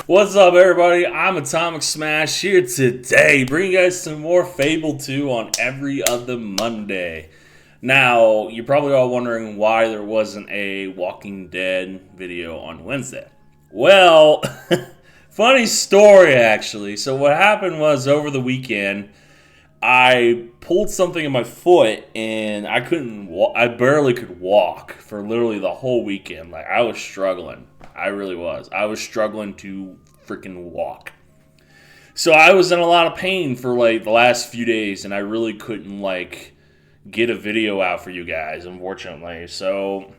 What's up, everybody? I'm Atomic Smash here today, bringing you guys some more Fable 2 on every other Monday. Now, you're probably all wondering why there wasn't a Walking Dead video on Wednesday. Well, funny story actually. So what happened was over the weekend, I pulled something in my foot and I couldn't I barely could walk for literally the whole weekend. Like, I was struggling. I really was. I was struggling to freaking walk. So I was in a lot of pain for like the last few days, and I really couldn't like get a video out for you guys, unfortunately. So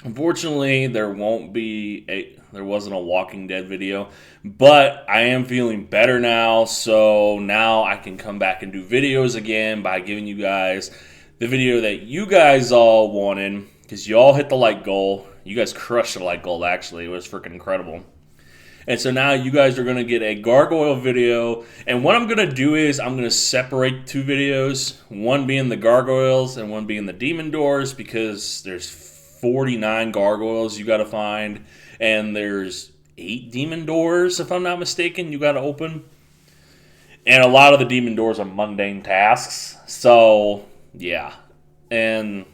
unfortunately there wasn't a Walking Dead video, but I am feeling better now, so now I can come back and do videos again by giving you guys the video that you guys all wanted, because you all hit the like goal. You guys crushed the like goal, actually. It was freaking incredible. And so now you guys are going to get a gargoyle video. And what I'm going to do is I'm going to separate two videos. One being the gargoyles and one being the demon doors, because there's 49 gargoyles you got to find. And there's 8 demon doors, if I'm not mistaken, you got to open. And a lot of the demon doors are mundane tasks. So, yeah. And,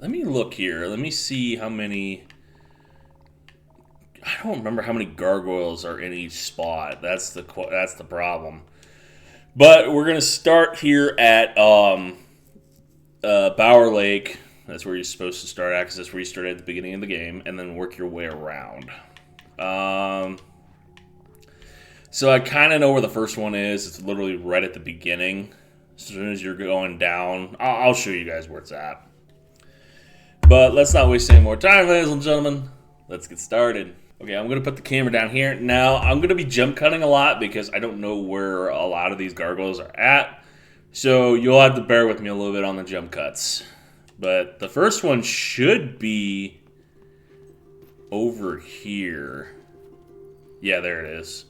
let me look here. Let me see how many. I don't remember how many gargoyles are in each spot. That's the problem. But we're gonna start here at Bower Lake. That's where you're supposed to start at, because that's where you started at the beginning of the game, and then work your way around. So I kind of know where the first one is. It's literally right at the beginning. As soon as you're going down, I'll show you guys where it's at. But let's not waste any more time, ladies and gentlemen. Let's get started. Okay, I'm going to put the camera down here. Now, I'm going to be jump cutting a lot because I don't know where a lot of these gargoyles are at. So you'll have to bear with me a little bit on the jump cuts. But the first one should be over here. Yeah, there it is.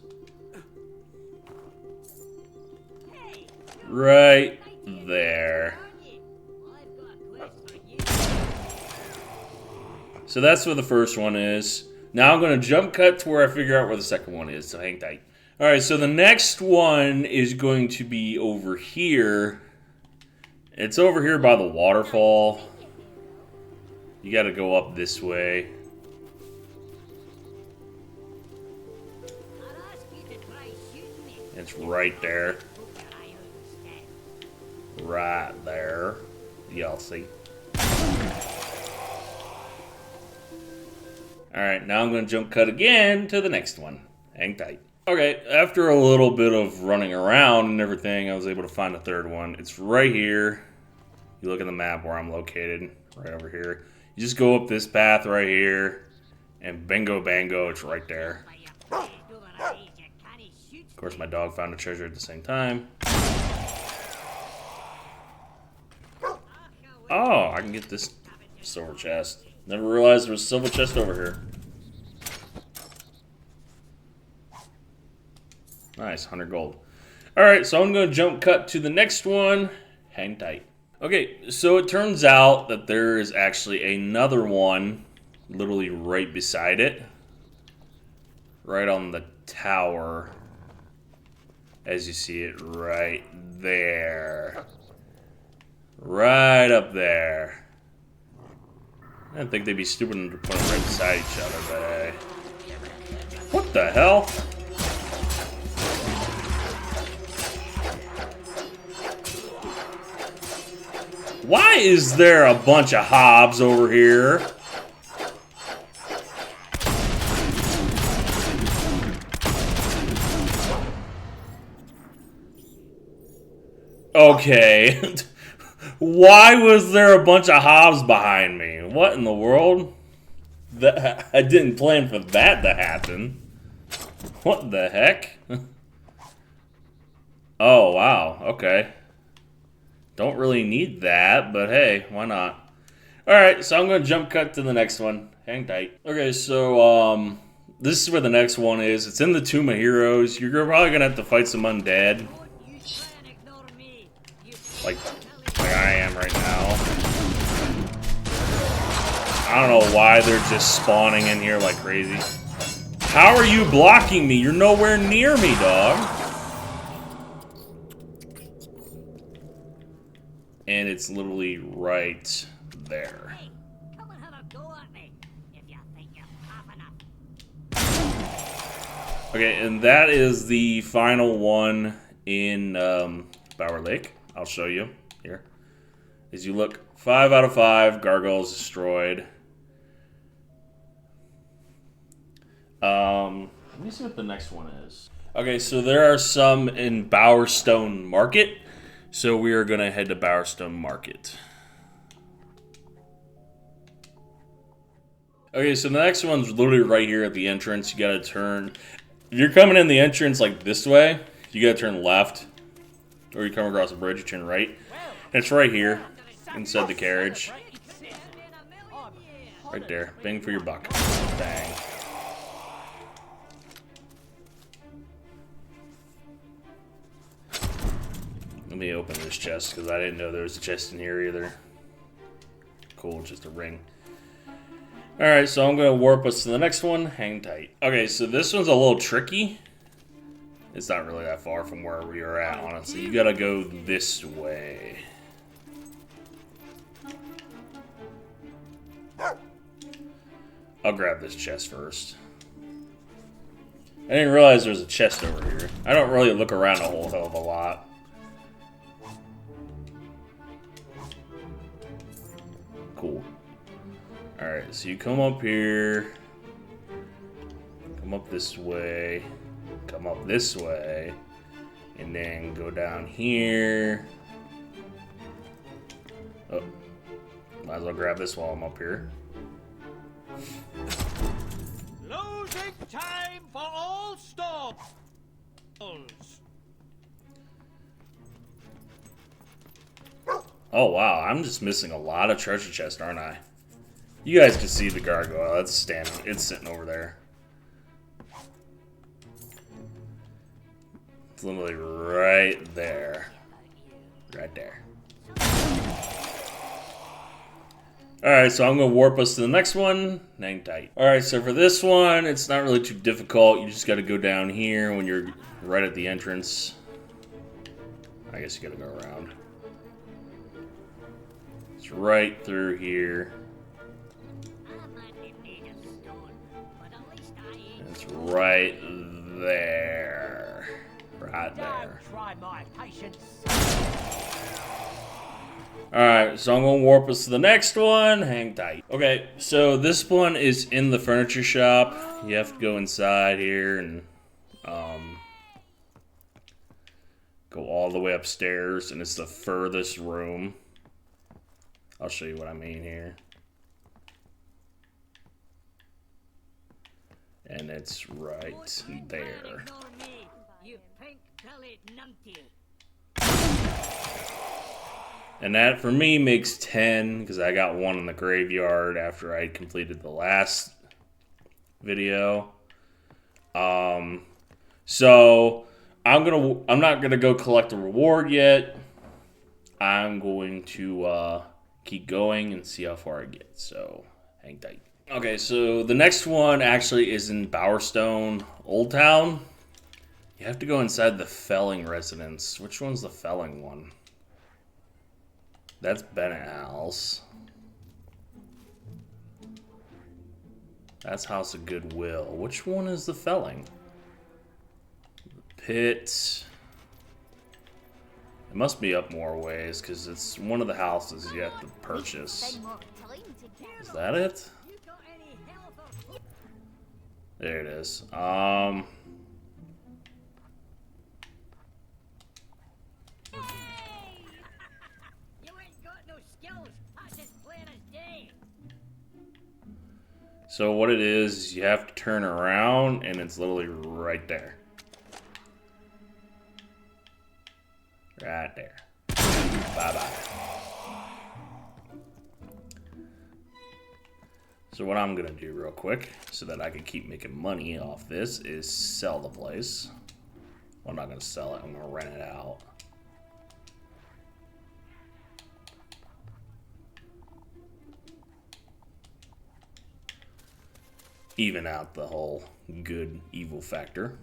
Right there. So that's where the first one is. Now I'm going to jump cut to where I figure out where the second one is, so hang tight. Alright, so the next one is going to be over here. It's over here by the waterfall. You got to go up this way. It's right there. Right there. Y'all see. Alright, now I'm going to jump cut again to the next one. Hang tight. Okay, after a little bit of running around and everything, I was able to find the third one. It's right here. You look at the map where I'm located, right over here. You just go up this path right here, and bingo bango, it's right there. Of course, my dog found a treasure at the same time. Oh, I can get this silver chest. Never realized there was a silver chest over here. Nice, 100 gold. Alright, so I'm going to jump cut to the next one. Hang tight. Okay, so it turns out that there is actually another one literally right beside it. Right on the tower. As you see it right there. Right up there. I didn't think they'd be stupid to put them right beside each other, but hey. What the hell? Why is there a bunch of hobs over here? Okay. Why was there a bunch of hobs behind me? What in the world? I didn't plan for that to happen. What the heck? Oh, wow. Okay. Don't really need that, but hey, why not? Alright, so I'm going to jump cut to the next one. Hang tight. Okay, so, this is where the next one is. It's in the Tomb of Heroes. You're probably going to have to fight some undead. Like I am right now. I don't know why they're just spawning in here like crazy. How are you blocking me? You're nowhere near me, dog. And it's literally right there. Hey, come and have a go at me if you think you're tough enough. Okay, and that is the final one in Bower Lake. I'll show you here. As you look, 5 out of 5 gargoyles destroyed. Let me see what the next one is. Okay, so there are some in Bowerstone Market. So we are going to head to Bowerstone Market. Okay, so the next one's literally right here at the entrance. You got to turn. If you're coming in the entrance like this way, you got to turn left. Or you come across the bridge, you turn right. And it's right here, inside the carriage. Right there. Bang for your buck. Bang. Let me open this chest, because I didn't know there was a chest in here either. Cool, just a ring. Alright, so I'm going to warp us to the next one. Hang tight. Okay, so this one's a little tricky. It's not really that far from where we are at, honestly. You got to go this way. I'll grab this chest first. I didn't realize there was a chest over here. I don't really look around a whole hell of a lot. Cool. Alright, so you come up here. Come up this way. Come up this way. And then go down here. Oh. Might as well grab this while I'm up here. Losing time for all stalls. Oh wow, I'm just missing a lot of treasure chests, aren't I? You guys can see the gargoyle. It's sitting over there. It's literally right there. Right there. Alright, so I'm going to warp us to the next one. Hang tight. Alright, so for this one, it's not really too difficult. You just got to go down here when you're right at the entrance. I guess you got to go around. It's right through here. It's right there. Right there. Try my patience. Alright, so I'm going to warp us to the next one. Hang tight. Okay, so this one is in the furniture shop. You have to go inside here and go all the way upstairs, and it's the furthest room. I'll show you what I mean here. And it's right there. And that, for me, makes 10, because I got one in the graveyard after I completed the last video. So, I'm not gonna go collect the reward yet. I'm going to keep going and see how far I get. So, hang tight. Okay, so the next one actually is in Bowerstone Old Town. You have to go inside the Felling residence. Which one's the Felling one? That's Bennett House. That's House of Goodwill. Which one is the Felling? The Pit. It must be up more ways because it's one of the houses you have to purchase. Is that it? There it is. So what it is, you have to turn around, and it's literally right there. Right there. Bye-bye. So what I'm going to do real quick, so that I can keep making money off this, is sell the place. Well, I'm not going to sell it, I'm going to rent it out. even out the whole good evil factor.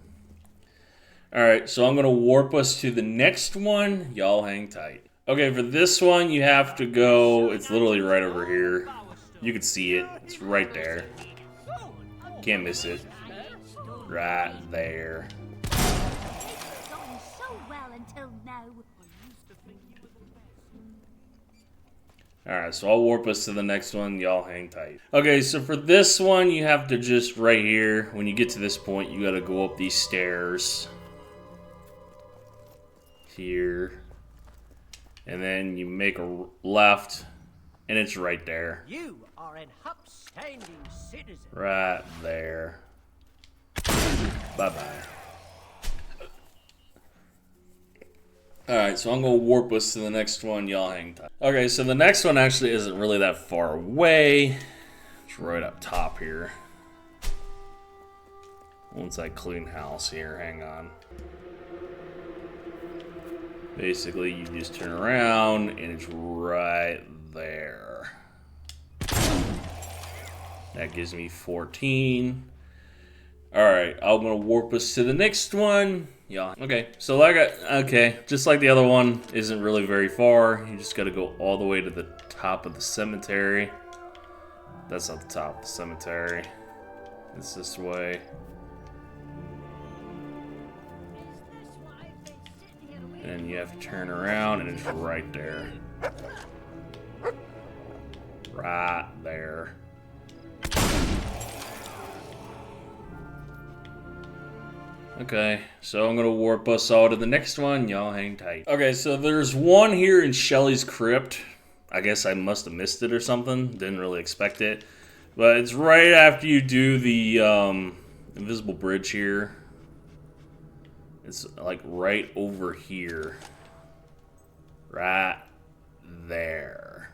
Alright, so I'm going to warp us to the next one. Y'all hang tight. Okay, for this one, you have to go. It's literally right over here. You can see it. It's right there. Can't miss it. Right there. Going so well until now. Alright, so I'll warp us to the next one. Y'all hang tight. Okay, so for this one, you have to just right here. When you get to this point, you got to go up these stairs. Here. And then you make a left, and it's right there. You are an upstanding citizen. Right there. Bye-bye. Alright, so I'm going to warp us to the next one. Y'all hang tight. Okay, so the next one actually isn't really that far away. It's right up top here. Once I clean house here, hang on. Basically, you just turn around, and it's right there. That gives me 14. Alright, I'm going to warp us to the next one. Yeah. Okay, so just like the other one, isn't really very far. You just got to go all the way to the top of the cemetery. That's not the top of the cemetery. It's this way. And you have to turn around, and it's right there. Right there. Okay, so I'm going to warp us all to the next one. Y'all hang tight. Okay, so there's one here in Shelly's Crypt. I guess I must have missed it or something. Didn't really expect it. But it's right after you do the invisible bridge here. It's like right over here. Right there.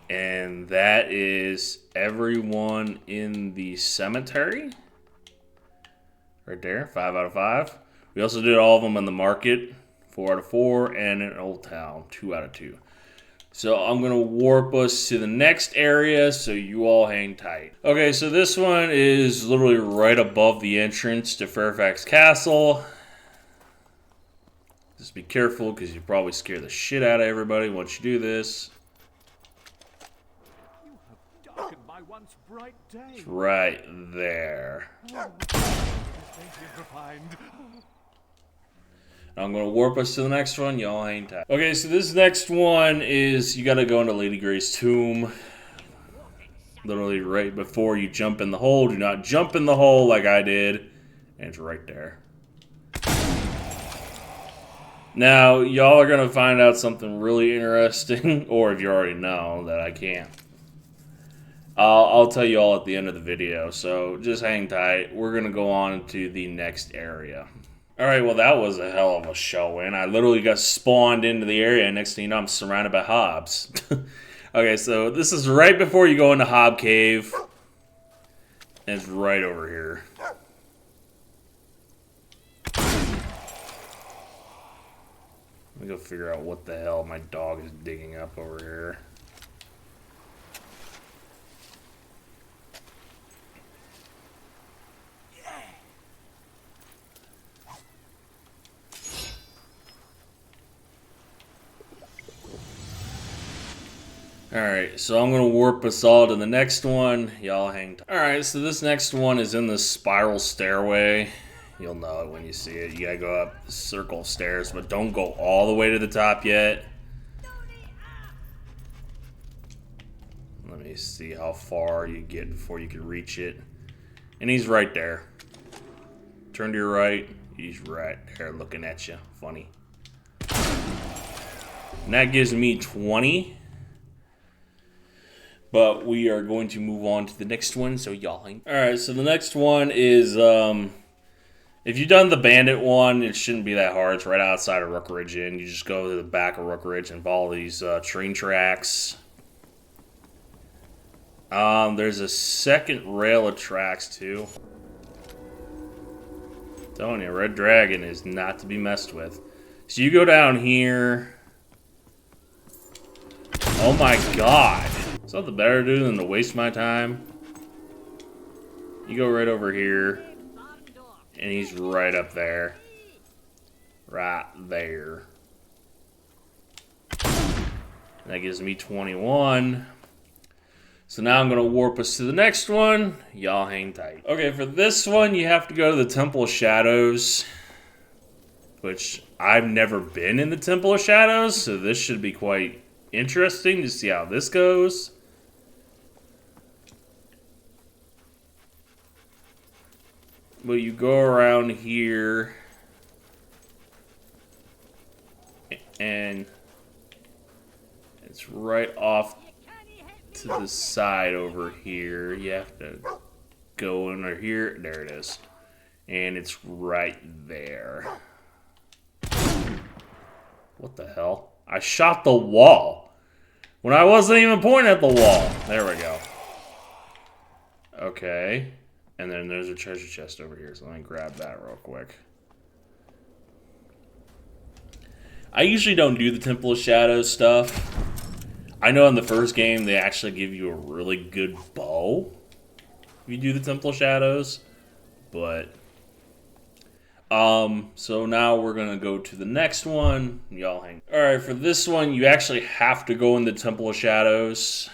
And that is everyone in the cemetery. Right there, 5 out of 5. We also did all of them in the market, 4 out of 4, and in Old Town, 2 out of 2. So I'm going to warp us to the next area, so you all hang tight. Okay, so this one is literally right above the entrance to Fairfax Castle. Just be careful, because you probably scare the shit out of everybody once you do this. You have darkened my once bright day. It's right there. I'm going to warp us to the next one. Y'all hang tight. Okay, so this next one is you got to go into Lady Grey's tomb. Literally right before you jump in the hole. Do not jump in the hole like I did. And it's right there. Now, y'all are going to find out something really interesting. Or if you already know that I can't. I'll tell you all at the end of the video. So just hang tight. We're going to go on to the next area. Alright, well that was a hell of a show-in. I literally got spawned into the area, and next thing you know, I'm surrounded by hobs. Okay, so this is right before you go into Hob Cave. And it's right over here. Let me go figure out what the hell my dog is digging up over here. Alright, so I'm going to warp us all to the next one. Y'all hang tight. Alright, so this next one is in the spiral stairway. You'll know it when you see it. You gotta go up the circle of stairs, but don't go all the way to the top yet. Let me see how far you get before you can reach it. And he's right there. Turn to your right. He's right there looking at you. Funny. And that gives me 20. But we are going to move on to the next one, so y'all hang. Alright, so the next one is, if you've done the Bandit one, it shouldn't be that hard. It's right outside of Rookridge Inn. You just go to the back of Rookridge and follow these train tracks. There's a second rail of tracks, too. I'm telling you, Red Dragon is not to be messed with. So you go down here. Oh my god. Something better to do than to waste my time. You go right over here. And he's right up there. Right there. That gives me 21. So now I'm going to warp us to the next one. Y'all hang tight. Okay, for this one, you have to go to the Temple of Shadows. Which, I've never been in the Temple of Shadows, so this should be quite interesting to see how this goes. But you go around here. And it's right off to the side over here. You have to go under here. There it is. And it's right there. What the hell? I shot the wall when I wasn't even pointing at the wall. There we go. Okay. And then there's a treasure chest over here. So let me grab that real quick. I usually don't do the Temple of Shadows stuff. I know in the first game they actually give you a really good bow if you do the Temple of Shadows, but so now we're gonna go to the next one. Y'all hang. All right, for this one, you actually have to go in the Temple of Shadows.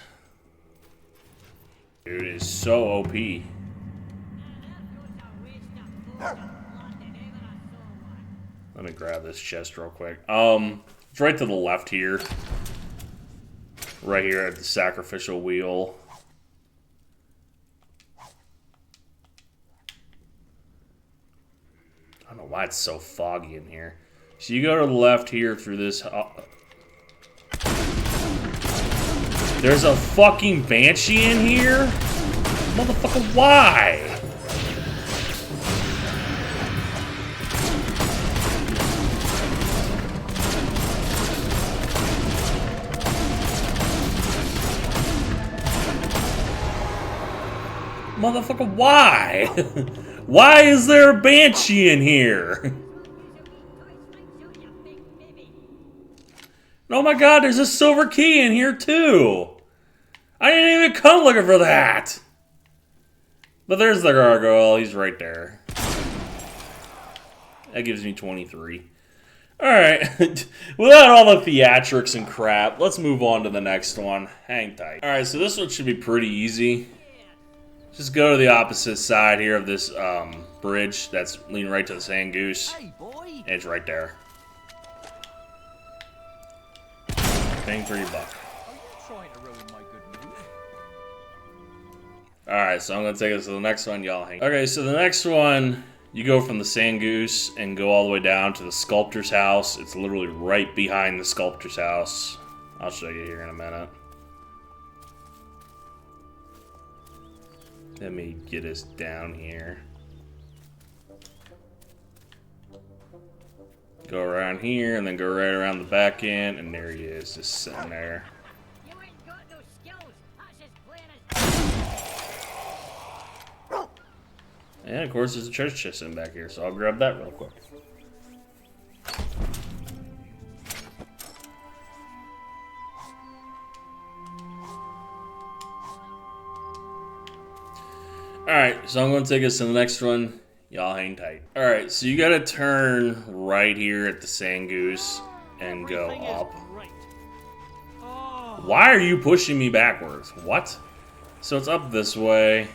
Dude, it is so OP. Let me grab this chest real quick. It's right to the left here. Right here at the sacrificial wheel. I don't know why it's so foggy in here. So you go to the left here through this. There's a fucking banshee in here? Motherfucker, why? Motherfucker, why? Why is there a banshee in here? Oh my god, there's a silver key in here too. I didn't even come looking for that. But there's the gargoyle, he's right there. That gives me 23. Alright, without all the theatrics and crap, let's move on to the next one. Hang tight. Alright, so this one should be pretty easy. Just go to the opposite side here of this bridge that's leaning right to the Sand Goose. Hey, boy. And it's right there. Bang for your buck. Are you trying to ruin my good mood? Alright, so I'm going to take us to the next one. Y'all hang. Okay, so the next one, you go from the Sand Goose and go all the way down to the Sculptor's house. It's literally right behind the Sculptor's house. I'll show you here in a minute. Let me get us down here. Go around here and then go right around the back end, and there he is, just sitting there. You ain't got no skills. That's as plain as. And of course, there's a treasure chest in back here, so I'll grab that real quick. Alright, so I'm going to take us to the next one. Y'all hang tight. Alright, so you got to turn right here at the Sand Goose and go Everything is up. great. Oh. Why are you pushing me backwards? What? So it's up this way.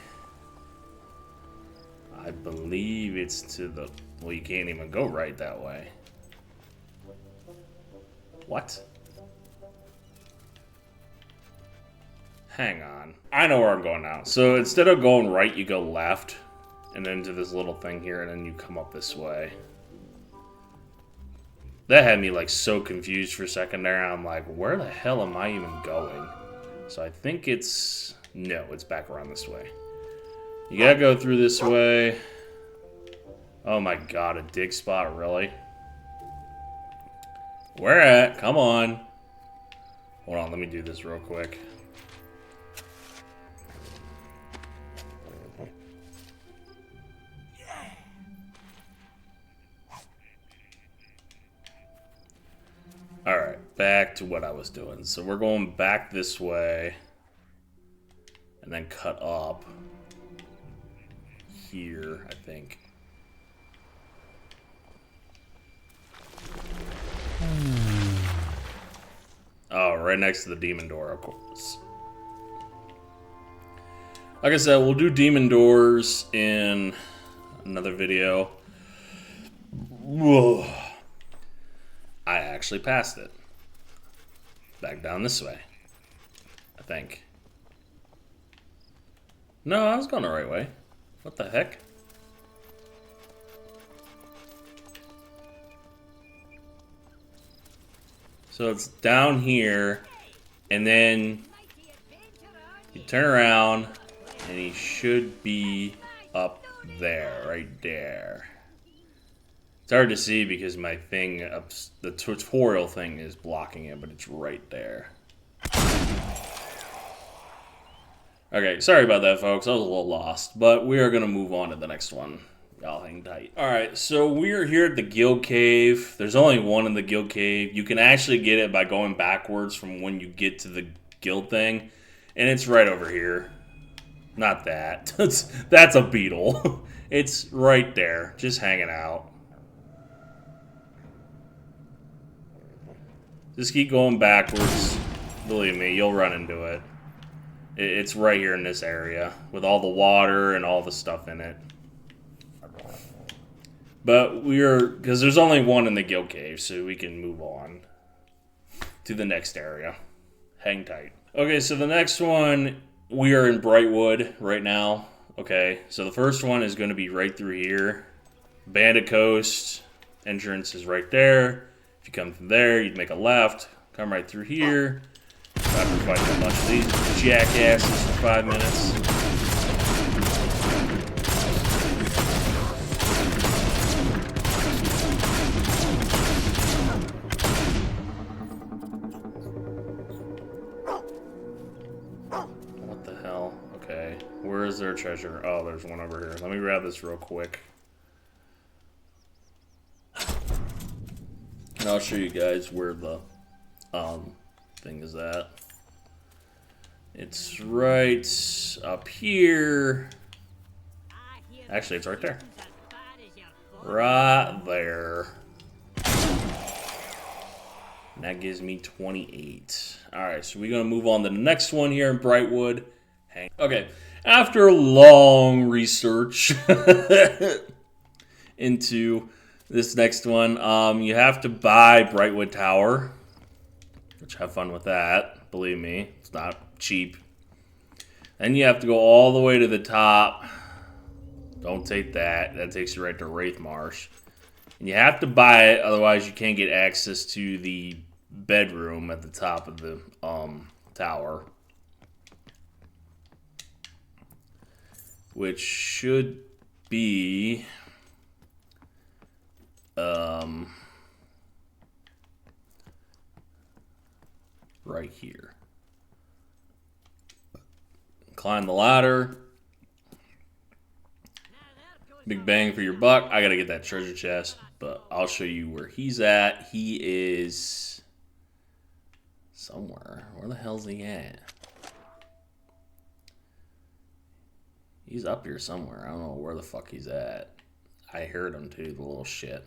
I believe it's to the... Well, you can't even go right that way. What? Hang on. I know where I'm going now. So instead of going right, you go left. And then to this little thing here, and then you come up this way. That had me like so confused for a second there. I'm like, where the hell am I even going? So I think it's... No, it's back around this way. You gotta go through this way. Oh my god, a dig spot, really? Where at? Come on. Hold on, let me do this real quick. Alright, back to what I was doing. So we're going back this way. and then cut up here, I think. Oh, right next to the demon door, of course. Like I said, we'll do demon doors in another video. Whoa. I actually passed it. Back down this way, I think. No, I was going the right way. What the heck? So it's down here, and then you turn around, and he should be up there, right there. It's hard to see because my thing, the tutorial thing is blocking it, but it's right there. Okay, sorry about that, folks. I was a little lost, but we are going to move on to the next one. Y'all hang tight. Alright, so we are here at the Guild Cave. There's only one in the Guild Cave. You can actually get it by going backwards from when you get to the guild thing. And it's right over here. Not that. That's a beetle. It's right there, just hanging out. Just keep going backwards. Believe me, you'll run into it. It's right here in this area with all the water and all the stuff in it. But because there's only one in the Guild Cave, so we can move on to the next area. Hang tight. Okay, so the next one, we are in Brightwood right now. Okay, so the first one is going to be right through here. Bandit Coast entrance is right there. If you come from there, you'd make a left, come right through here. After fighting a bunch of these jackasses for 5 minutes. What the hell? Okay, where is their treasure? Oh, there's one over here. Let me grab this real quick. And I'll show you guys where the thing is at. It's right up here. Actually, it's right there. Right there. And that gives me 28. Alright, so we're going to move on to the next one here in Brightwood. Okay, after long research into this next one, you have to buy Brightwood Tower. Which, have fun with that. Believe me, it's not cheap. Then you have to go all the way to the top. Don't take that. That takes you right to Wraithmarsh. And you have to buy it, otherwise you can't get access to the bedroom at the top of the tower. Which should be right here. Climb the ladder. Big bang for your buck. I gotta get that treasure chest, but I'll show you where he's at. He is somewhere. Where the hell's he at? He's up here somewhere. I don't know where the fuck he's at. I heard him too, the little shit.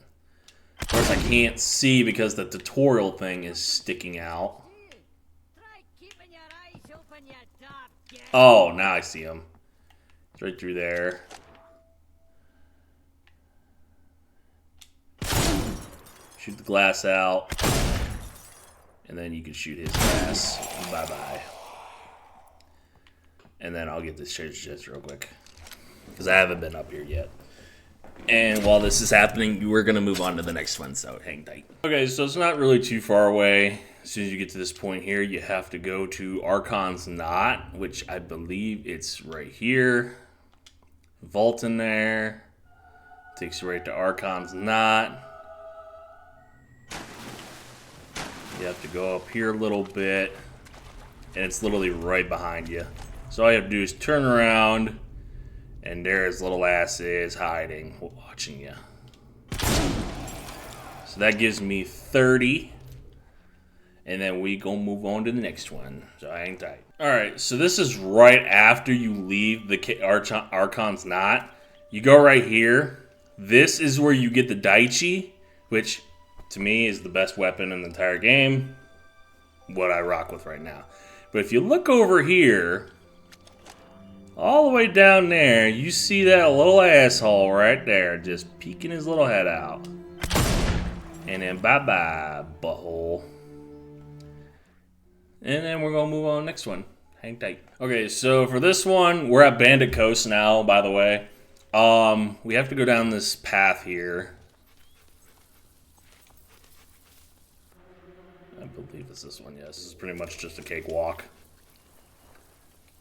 Of course, I can't see because the tutorial thing is sticking out. Oh, now I see him. It's right through there. Shoot the glass out. And then you can shoot his glass. Bye-bye. And then I'll get this treasure chest real quick. Because I haven't been up here yet. And while this is happening, we're going to move on to the next one, so hang tight. Okay, so it's not really too far away. As soon as you get to this point here, you have to go to Archon's Knot, which I believe it's right here. Vault in there. Takes you right to Archon's Knot. You have to go up here a little bit, and it's literally right behind you. So all you have to do is turn around, and there his little ass is hiding, watching you. So that gives me 30. And then we gonna move on to the next one. So hang tight. Alright, so this is right after you leave the Archon's Knot. You go right here. This is where you get the Daichi, which to me is the best weapon in the entire game. What I rock with right now. But if you look over here, all the way down there, you see that little asshole right there just peeking his little head out. And then bye-bye, butthole. And then we're going to move on to the next one. Hang tight. Okay, so for this one, we're at Bandit Coast now, by the way. We have to go down this path here. I believe it's this one, yes. This is pretty much just a cakewalk.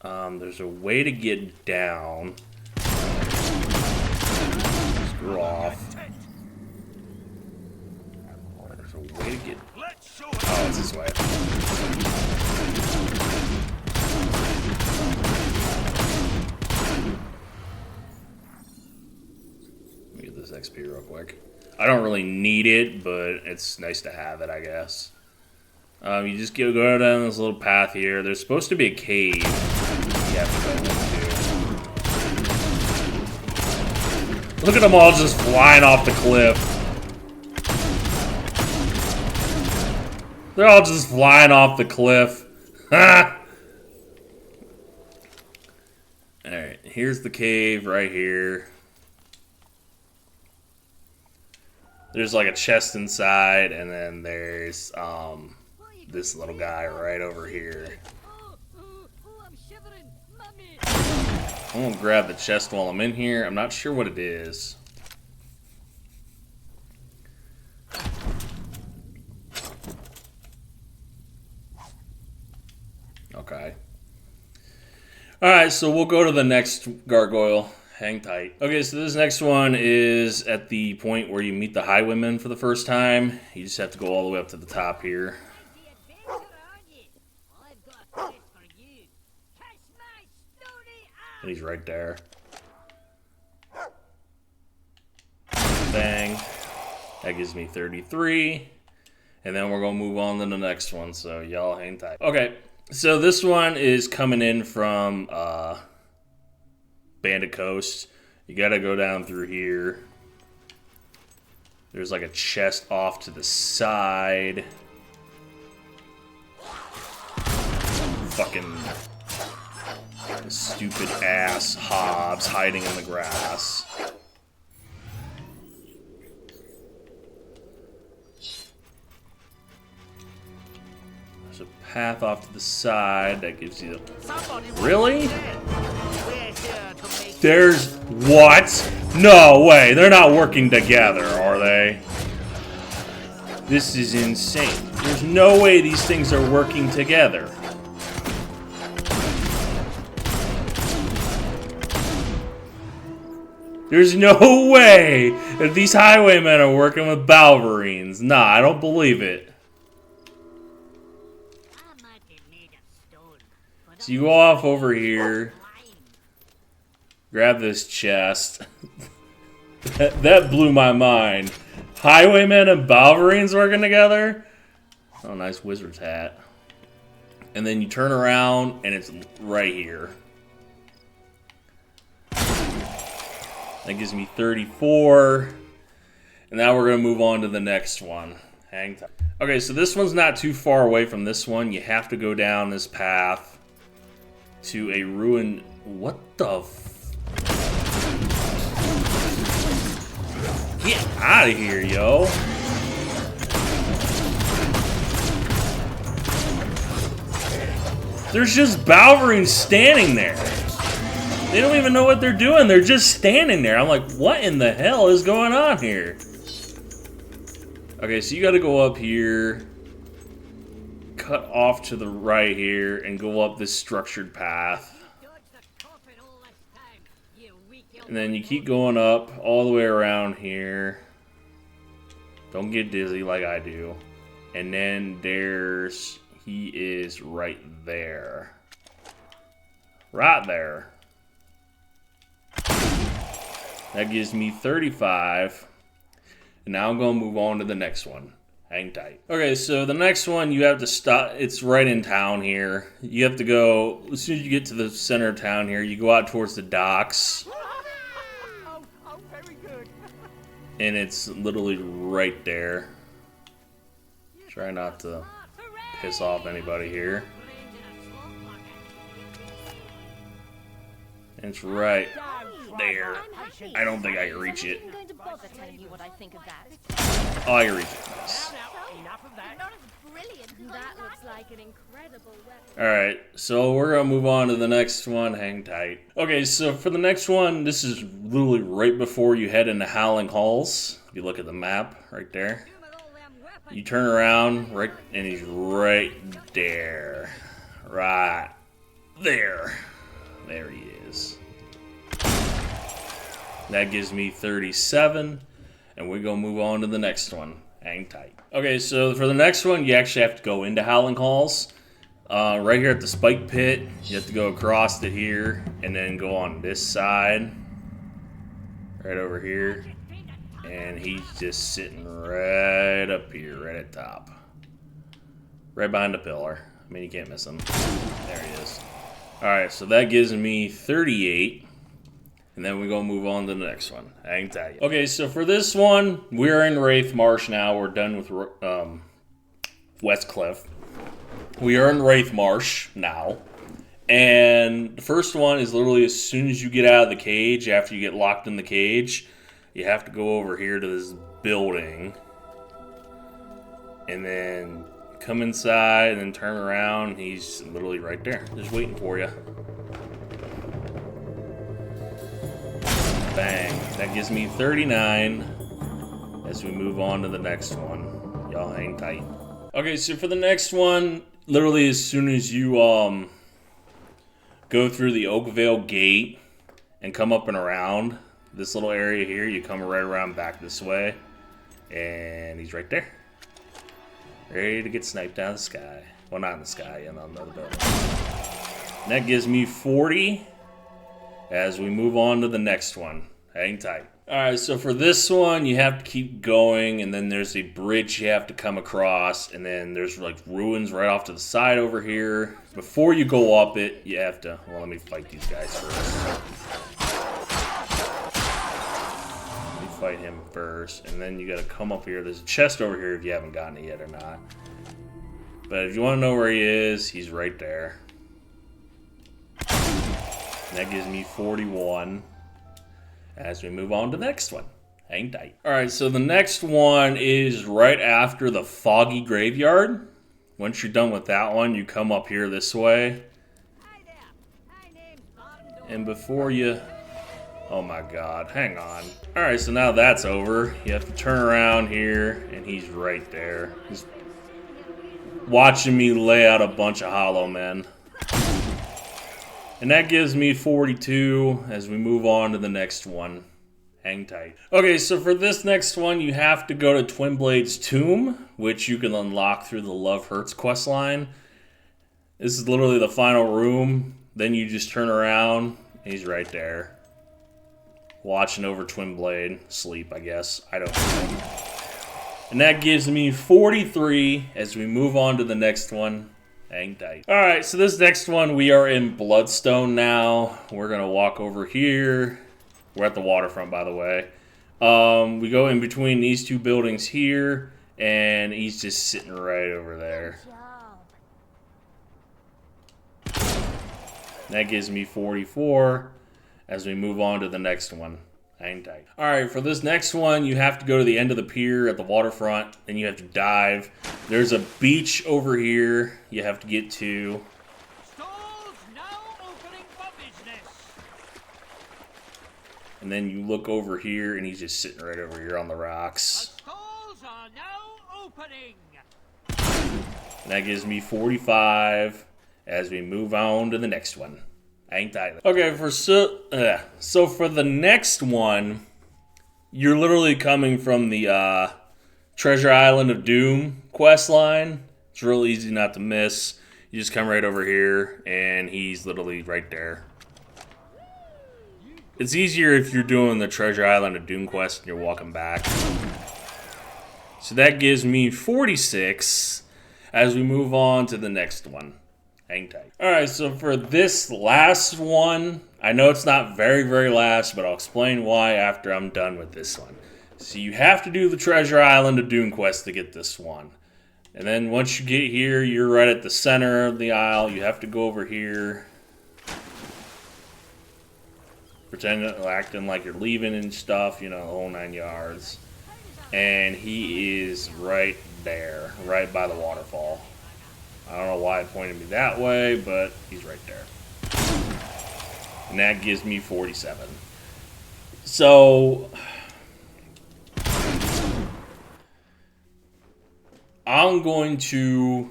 There's a way to get down. Screw off. There's a way to get... Oh, it's this way. Let me get this XP real quick. I don't really need it, but it's nice to have it, I guess. You just go down this little path here. There's supposed to be a cave you have to go into. Look at them all just flying off the cliff. They're all just flying off the cliff. Ha! Alright, here's the cave right here. There's like a chest inside, and then there's this little guy right over here. I'm shivering, mummy. I'm gonna grab the chest while I'm in here. I'm not sure what it is. Okay. Alright, so we'll go to the next gargoyle. Hang tight. Okay, so this next one is at the point where you meet the highwaymen for the first time. You just have to go all the way up to the top here. The adventurer, aren't you? I've got a quest for you. Kiss my stony ass. And he's right there. Bang. That gives me 33. And then we're going to move on to the next one, so y'all hang tight. Okay, so this one is coming in from Bandit Coast. You got to go down through here. There's like a chest off to the side. Fucking stupid ass Hobbs hiding in the grass. There's a path off to the side that gives you the... Really? There's... What? No way. They're not working together, are they? This is insane. There's no way these things are working together. There's no way that these highwaymen are working with Balverines. Nah, I don't believe it. I might be made of stone, but So you go off over here, grab this chest. That blew my mind. Highwaymen and Balverines working together? Oh, nice wizard's hat. And then you turn around, and it's right here. That gives me 34. And now we're going to move on to the next one. Hang tight. Okay, so this one's not too far away from this one. You have to go down this path to a ruin. What the Get out of here, yo. There's just Balverines standing there. They don't even know what they're doing. They're just standing there. I'm like, what in the hell is going on here? Okay, so you got to go up here, cut off to the right here, and go up this structured path. And then you keep going up all the way around here. Don't get dizzy like I do. And then there's... He is right there. Right there. That gives me 35. And now I'm going to move on to the next one. Hang tight. Okay, so the next one you have to stop. It's right in town here. You have to go, as soon as you get to the center of town here, you go out towards the docks. Oh, very good. And it's literally right there. Try not to piss off anybody here. And it's right there. I don't think I can reach it. I'm going to bother telling you what I think of that. Oh, I can reach it. Nice. Enough of that. Not as brilliant. That looks like an incredible weapon. Alright, so we're gonna move on to the next one. Hang tight. Okay, so for the next one, this is literally right before you head into Howling Halls. If you look at the map right there, you turn around, right, and he's right there. Right there. There he is. That gives me 37, and we're gonna move on to the next one. Hang tight. Okay, so for the next one, you actually have to go into Howling Halls. Right here at the Spike Pit, you have to go across to here, and then go on this side. Right over here. And he's just sitting right up here, right at top. Right behind the pillar. I mean, you can't miss him. There he is. Alright, so that gives me 38. And then we're going to move on to the next one. Hang tight. Okay, so for this one, we're in Wraithmarsh now. We're done with Westcliff. We are in Wraithmarsh now. And the first one is literally as soon as you get out of the cage, after you get locked in the cage, you have to go over here to this building. And then come inside and then turn around. He's literally right there, just waiting for you. Bang. That gives me 39 as we move on to the next one. Y'all hang tight. Okay, so for the next one, literally as soon as you go through the Oakville gate and come up and around this little area here, you come right around back this way, and he's right there. Ready to get sniped out of the sky. Well, not in the sky, on another building. And that gives me 40 as we move on to the next one. Hang tight. Alright, so for this one, you have to keep going, and then there's a bridge you have to come across, and then there's like ruins right off to the side over here. Before you go up it, you have to, well, let me fight these guys first. Let me fight him first, and then you gotta come up here. There's a chest over here if you haven't gotten it yet or not. But if you want to know where he is, he's right there. And that gives me 41 as we move on to the next one. Hang tight. Alright, so the next one is right after the Foggy Graveyard. Once you're done with that one, you come up here this way. And before you... Oh my god, hang on. Alright, so now that's over. You have to turn around here, and he's right there. He's watching me lay out a bunch of hollow men. And that gives me 42 as we move on to the next one. Hang tight. Okay, so for this next one, you have to go to Twinblade's tomb, which you can unlock through the Love Hurts questline. This is literally the final room. Then you just turn around, and he's right there. Watching over Twinblade. Sleep, I guess. I don't know. And that gives me 43 as we move on to the next one. Hang tight. Alright, so this next one, we are in Bloodstone now. We're going to walk over here. We're at the waterfront, by the way. We go in between these two buildings here, and he's just sitting right over there. That gives me 44 as we move on to the next one. Hang tight. Alright, for this next one, you have to go to the end of the pier at the waterfront, then you have to dive. There's a beach over here you have to get to. Stalls now opening for business. And then you look over here, and he's just sitting right over here on the rocks. Stalls are now opening. And that gives me 45 as we move on to the next one. Hang tight. Okay, so for the next one, you're literally coming from the Treasure Island of Doom quest line. It's real easy not to miss. You just come right over here, and he's literally right there. It's easier if you're doing the Treasure Island of Doom quest and you're walking back. So that gives me 46 as we move on to the next one. Hang tight. Alright, so for this last one, I know it's not very last, but I'll explain why after I'm done with this one. So you have to do the Treasure Island of Dune quest to get this one. And then once you get here, you're right at the center of the isle. You have to go over here. Acting like you're leaving and stuff, you know, the whole 9 yards. And he is right there, right by the waterfall. I don't know why it pointed me that way, but he's right there. And that gives me 47. So I'm going to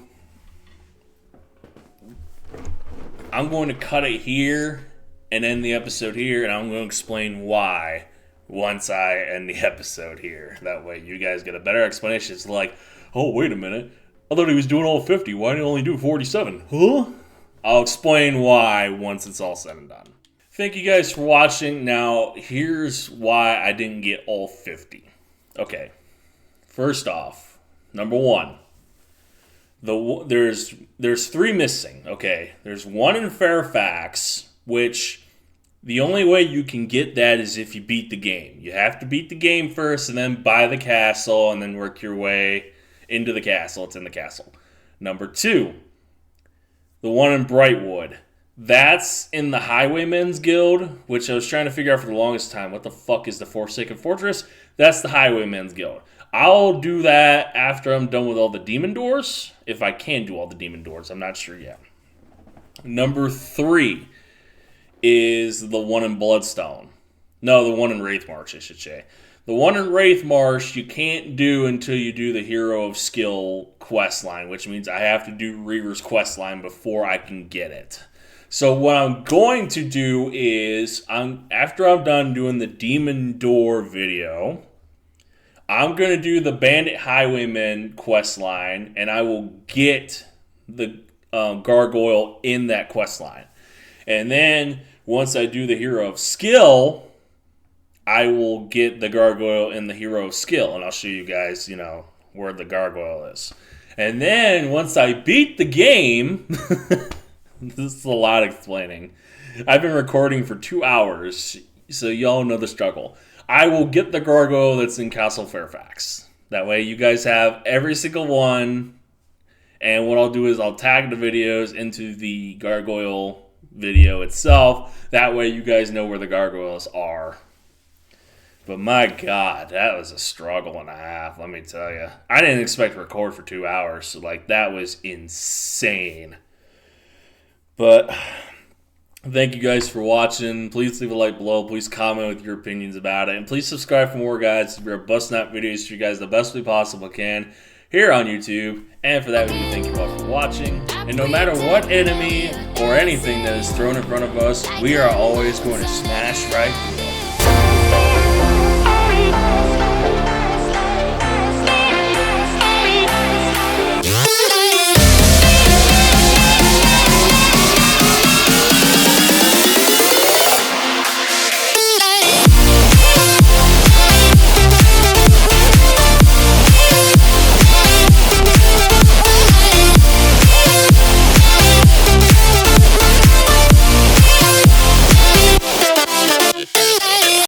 cut it here and end the episode here, and I'm going to explain why once I end the episode here. That way you guys get a better explanation. It's like, oh, wait a minute. I thought he was doing all 50. Why did he only do 47? Huh? I'll explain why once it's all said and done. Thank you guys for watching. Now, here's why I didn't get all 50. Okay. First off, number one. There's 3 missing. Okay. There's 1 in Fairfax, which the only way you can get that is if you beat the game. You have to beat the game first and then buy the castle and then work your way into the castle. It's in the castle. Number 2, the one in Brightwood. That's in the Highwaymen's Guild, which I was trying to figure out for the longest time. What the fuck is the Forsaken Fortress? That's the Highwaymen's Guild. I'll do that after I'm done with all the demon doors. If I can do all the demon doors. I'm not sure yet. Number 3 is the one in Bloodstone. No, the one in Wraithmarsh, I should say. The one in Wraithmarsh you can't do until you do the Hero of Skill quest line, which means I have to do Reaver's quest line before I can get it. So what I'm going to do is, after I'm done doing the Demon Door video, I'm going to do the Bandit Highwayman quest line, and I will get the Gargoyle in that quest line. And then, once I do the Hero of Skill, I will get the Gargoyle in the Hero of Skill, and I'll show you guys, you know, where the Gargoyle is. And then, once I beat the game, this is a lot explaining. I've been recording for 2 hours, so y'all know the struggle. I will get the Gargoyle that's in Castle Fairfax. That way you guys have every single one, and what I'll do is I'll tag the videos into the Gargoyle video itself. That way you guys know where the Gargoyles are. But my God, that was a struggle and a half, let me tell you. I didn't expect to record for 2 hours, so like that was insane. But thank you guys for watching. Please leave a like below. Please comment with your opinions about it. And please subscribe for more guides. We are busting out videos for you guys the best we possibly can here on YouTube. And for that, we do thank you all for watching. And no matter what enemy or anything that is thrown in front of us, we are always going to smash right through.